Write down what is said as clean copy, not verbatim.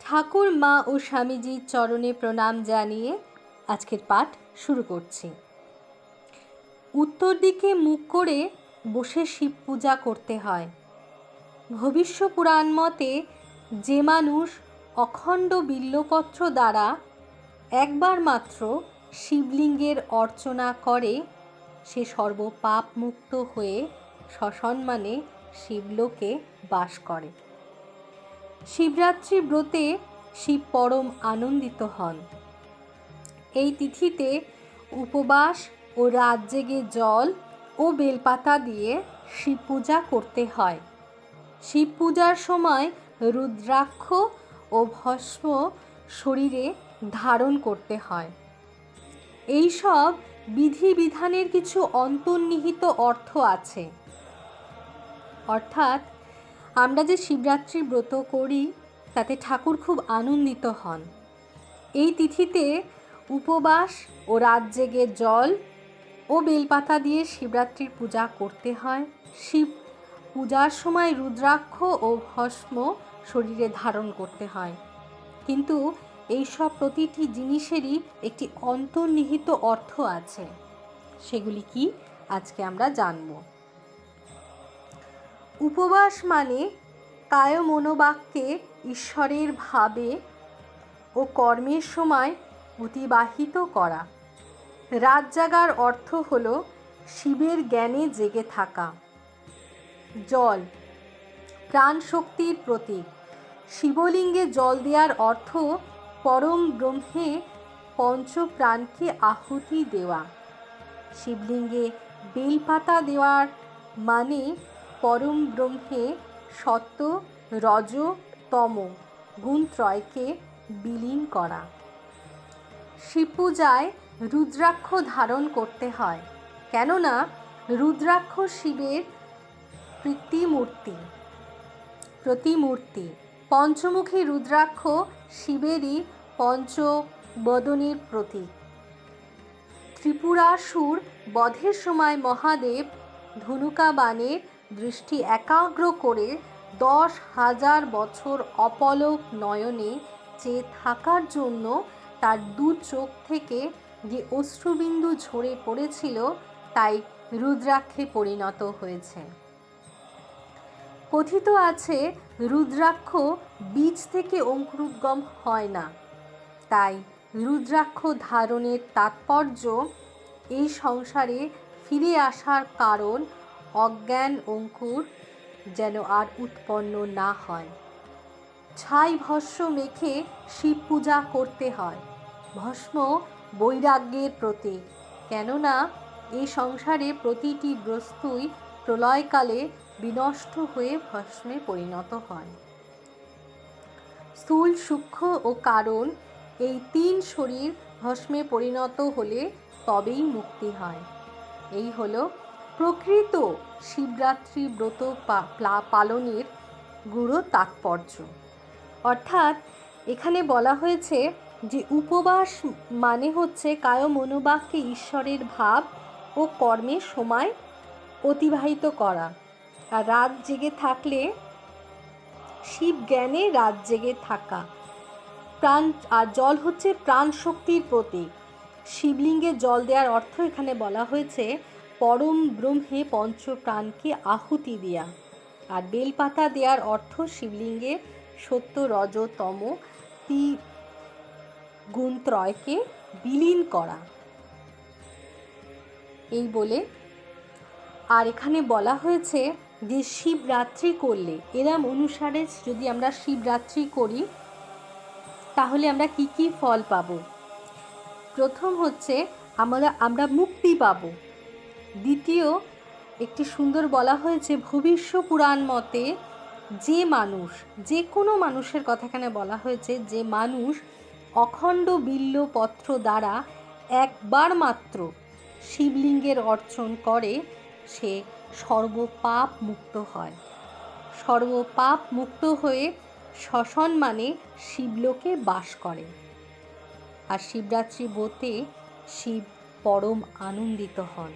ঠাকুর মা ও স্বামীজির চরণে প্রণাম জানিয়ে আজকের পাঠ শুরু করছি। উত্তর দিকে মুখ করে বসে শিব পূজা করতে হয়। ভবিষ্য পুরাণ মতে যে মানুষ অখণ্ড বিল্বপত্র দ্বারা একবার মাত্র শিবলিঙ্গের অর্চনা করে সে সর্বপাপ মুক্ত হয়ে সসম্মানে শিবলোকে বাস করে। শিবরাত্রি ব্রতে শিব পরম আনন্দিত হন। এই তিথিতে উপবাস ও রাত জেগে জল ও বেলপাতা দিয়ে শিব পূজা করতে হয়। শিব পূজার সময় রুদ্রাক্ষ ও ভস্ম শরীরে ধারণ করতে হয়। এই সব বিধিবিধানের কিছু অন্তর্নিহিত অর্থ আছে। অর্থাৎ আমরা যে শিবরাত্রি ব্রত করি তাতে ঠাকুর খুব আনন্দিত হন। এই তিথিতে উপবাস ও রাত জেগে জল ও বেলপাতা দিয়ে শিবরাত্রির পূজা করতে হয়। শিব পূজার সময় রুদ্রাক্ষ ও ভস্ম শরীরে ধারণ করতে হয়। কিন্তু এইসব প্রতিটি জিনিসেরই একটি অন্তর্নিহিত অর্থ আছে। সেগুলি কি আজকে আমরা জানব। উপবাস মানে কায় মনোবাক্যে ঈশ্বরের ভাবে ও কর্মের সময় অতিবাহিত করা। রাত জাগার অর্থ হল শিবের জ্ঞানে জেগে থাকা। জল প্রাণ শক্তির প্রতীক। শিবলিঙ্গে জল দেওয়ার অর্থ পরম ব্রহ্মে পঞ্চপ্রাণকে আহুতি দেওয়া। শিবলিঙ্গে বেলপাতা দেওয়ার মানে পরম ব্রহ্মে সত্য রজ তম গুণত্রয়কে বিলীন করা। শিব পূজায় রুদ্রাক্ষ ধারণ করতে হয়, কেননা রুদ্রাক্ষ শিবের প্রতিমূর্তি। পঞ্চমুখী রুদ্রাক্ষ শিবেরই পঞ্চবদনের প্রতীক। ত্রিপুরাসুর বধের সময় মহাদেব ধনুকা বাণের দৃষ্টি একাগ্র করে 10,000 বছর অপলক নয়নে চেয়ে থাকার জন্য তার দু চোখ থেকে যে অশ্রুবিন্দু ঝরে পড়েছিল তাই রুদ্রাক্ষে পরিণত হয়েছে। কথিত আছে রুদ্রাক্ষ বীজ থেকে অঙ্কুরোদ্গম হয় না, তাই রুদ্রাক্ষ ধারণের তাৎপর্য এই সংসারে ফিরে আসার কারণ অজ্ঞান অঙ্কুর যেন আর উৎপন্ন না হয়। ছাই ভস্ম মেখে শিব পূজা করতে হয়। ভস্ম বৈরাগ্যের প্রতীক, কেননা এই সংসারে প্রতিটি বস্তুই প্রলয়কালে বিনষ্ট হয়ে ভস্মে পরিণত হয়। স্থূল সূক্ষ্ম ও কারণ এই 3 শরীর ভস্মে পরিণত হলে তবেই মুক্তি হয়। এই হলো প্রকৃত শিবরাত্রি ব্রত পালনের গূঢ় তাৎপর্য। অর্থাৎ এখানে বলা হয়েছে যে উপবাস মানে হচ্ছে কায় মনোবাক্যে ঈশ্বরের ভাব ও কর্মের সময় অতিবাহিত করা। আর রাত জেগে থাকলে শিব জ্ঞানে রাত জেগে থাকা। আর জল হচ্ছে প্রাণ শক্তির প্রতীক। শিবলিঙ্গে জল দেওয়ার অর্থ এখানে বলা হয়েছে পরম ব্রহ্মে পঞ্চপ্রাণকে আহুতি দেয়া। আর বেলপাতা দেওয়ার অর্থ শিবলিঙ্গে সত্য রজ তম গুণত্রয়কে বিলীন করা। এই বলে আর এখানে বলা হয়েছে যে শিবরাত্রি করলে এরম অনুসারে যদি আমরা শিবরাত্রি করি তাহলে আমরা কি কি ফল পাব। প্রথম হচ্ছে আমরা মুক্তি পাব। দ্বিতীয় একটি সুন্দর বলা হয়েছে ভবিষ্য পুরাণ মতে যে মানুষ, যে কোনো মানুষের কথা এখানে বলা হয়েছে, যে মানুষ অখণ্ড বিল্বপত্র দ্বারা একবার মাত্র শিবলিঙ্গের অর্চন করে সে সর্বপাপ মুক্ত হয়। সর্বপাপ মুক্ত হয়ে সসম্মানে শিবলোকে বাস করে। আর শিবরাত্রি ব্রতে শিব পরম আনন্দিত হন।